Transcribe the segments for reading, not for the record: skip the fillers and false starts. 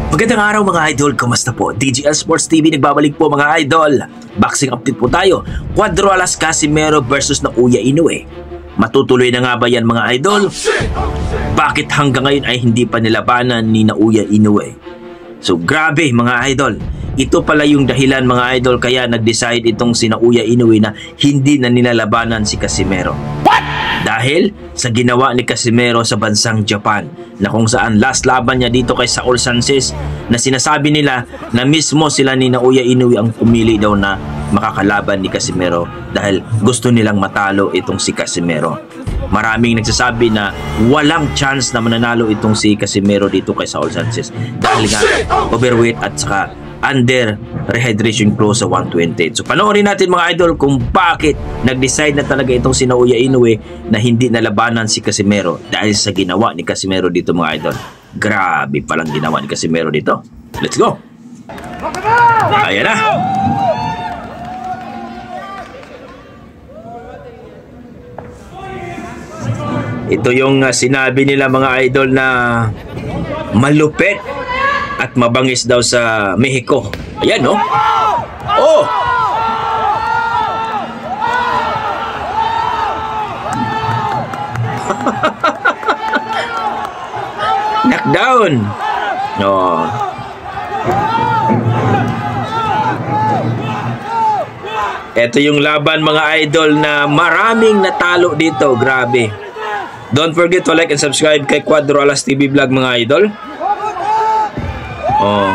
Magandang araw mga idol, kamusta po? DGL Sports TV nagbabalik po mga idol. Boxing update po tayo. Cuadro Alas Casimero versus Naoya Inoue. Matutuloy na nga ba yan mga idol? Bakit hanggang ngayon ay hindi pa nilabanan ni Naoya Inoue? So grabe mga idol. Ito pala yung dahilan mga idol kaya nag-decide itong si Naoya Inoue na hindi na nilalabanan si Casimero. Dahil sa ginawa ni Casimero sa bansang Japan na kung saan last laban niya dito kay Saul Sanchez na sinasabi nila na mismo sila ni Naoya Inoue ang pumili daw na makakalaban ni Casimero dahil gusto nilang matalo itong si Casimero. Maraming nagsasabi na walang chance na mananalo itong si Casimero dito kay Saul Sanchez dahil nga overweight at saka under rehydration clause sa 128. So panoorin natin mga idol kung bakit nag-decide na talaga itong si Naoya Inoue na hindi nalabanan si Casimero dahil sa ginawa ni Casimero dito mga idol. Grabe palang ginawa ni Casimero dito. Let's go! Ayan na! Ito yung sinabi nila mga idol na malupit at mabangis daw sa Mexico. Ayan, no? Oh! Knockdown! No. Ito yung laban mga idol na maraming natalo dito. Grabe. Don't forget to like and subscribe kay Cuadro Alas TV Vlog mga idol. Oh.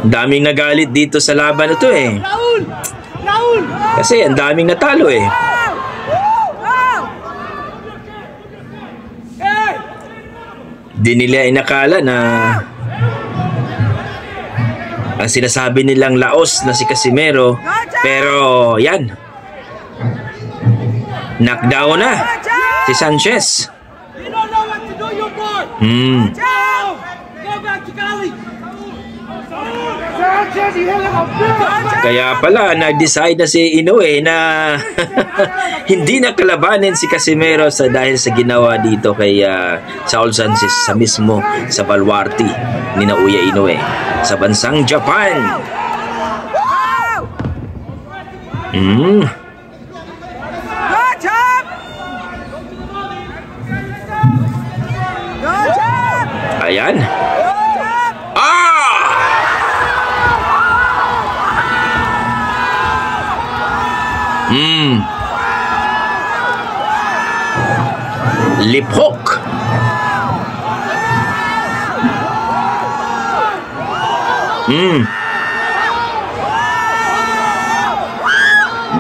Daming nagalit dito sa laban na to eh. Kasi ang daming natalo eh. Di nila inakala na ang sinasabi nilang laos na si Casimero, pero yan, knockdown na si Sanchez. Kaya pala nag-decide na si Inoue na hindi na kalabanin si Casimero dahil sa ginawa dito kay Saul Sanchez sa mismo sa baluarte ni Naoya Inoue sa bansang Japan. Ayan. Lip hook.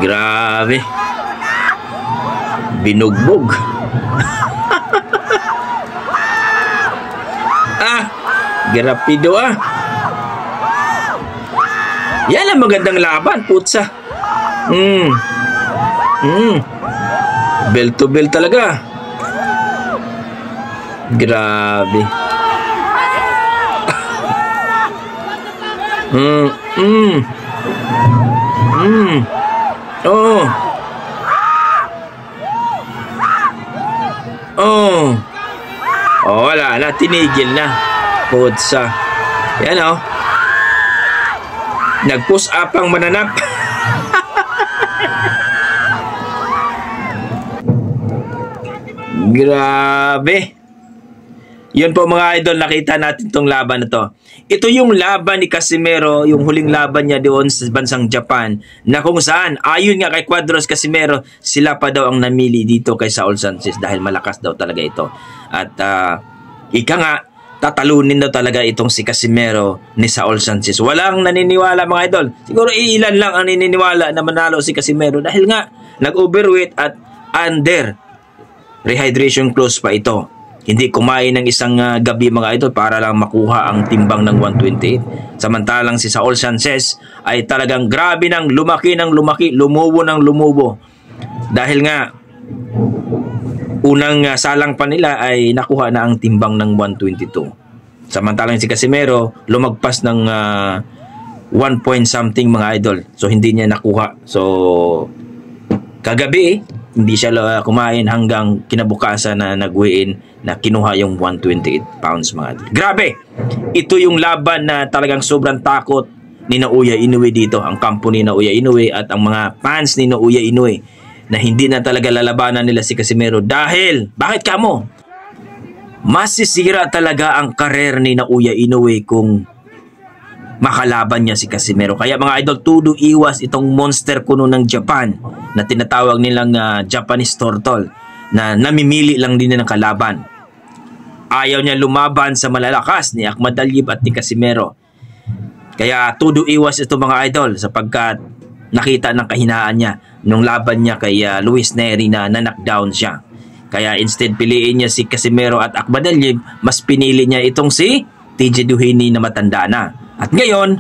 Grabe. Binugbog. Garapido Yan ang magandang laban, putsa. Bell to bell talaga. Grabe. Wala na, tinigil na. Putsa. Yan nag-push up ang mananap. Grabe. Yun po mga idol, nakita natin tong laban na to. Ito yung laban ni Casimero, yung huling laban niya doon sa bansang Japan, na kung saan, ayon nga kay Cuadros Casimero, sila pa daw ang namili dito kay Saul Sanchez dahil malakas daw talaga ito. At ika nga, tatalunin daw talaga itong si Casimero ni Saul Sanchez. Walang naniniwala mga idol. Siguro ilan lang ang naniniwala na manalo si Casimero dahil nga nag-overweight at under rehydration clause pa ito. Hindi kumain ng isang gabi mga idol para lang makuha ang timbang ng 128. Samantalang si Saul Sanchez ay talagang grabe ng lumaki, lumubo ng lumubo. Dahil nga unang salang pa nila ay nakuha na ang timbang ng 122. Samantalang si Casimero lumagpas ng 1 point something mga idol. So hindi niya nakuha. So kagabi hindi siya kumain hanggang kinabukasan na nag-weigh-in na kinuha yung 128 pounds mga idol. Grabe! Ito yung laban na talagang sobrang takot ni Naoya Inoue dito. Ang kampo ni Naoya Inoue at ang mga fans ni Naoya Inoue na hindi na talaga lalabanan nila si Casimero dahil, bakit kamo? Masisira talaga ang karer ni Naoya Inoue kung makalaban niya si Casimero. Kaya mga idol, todo iwas itong monster kuno ng Japan na tinatawag nilang Japanese turtle na namimili lang din ng kalaban. Ayaw niya lumaban sa malalakas ni Ahmad Aliyeb at ni Casimero. Kaya todo iwas ito mga idol sapagkat nakita ng kahinaan niya nung laban niya kay Luis Nery na knockdown siya. Kaya instead piliin niya si Casimero at Ahmad Aliyeb, mas pinili niya itong si TJ Duhini na matanda na. At ngayon,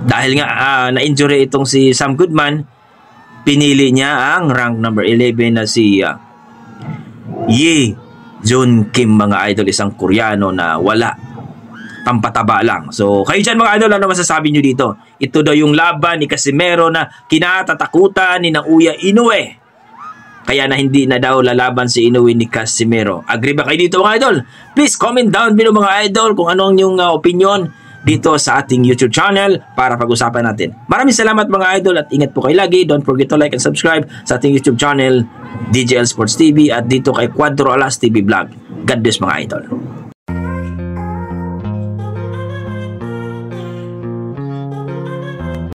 dahil nga na-injury itong si Sam Goodman, pinili niya ang rank number 11 na si Ye Jun Kim mga idol, isang Koreano na wala, pampataba lang. So kayo dyan mga idol, ano masasabi nyo dito? Ito daw yung laban ni Casimero na kinatatakutan ni Naoya Inoue. Kaya na hindi na daw lalaban si Inoue ni Casimero. Agree ba kayo dito mga idol? Please comment down below mga idol kung anong yung opinion dito sa ating YouTube channel para pag-usapan natin. Maraming salamat mga idol at ingat po kayo lagi. Don't forget to like and subscribe sa ating YouTube channel DJL Sports TV at dito kay Cuadro Alas TV Vlog. God bless mga idol.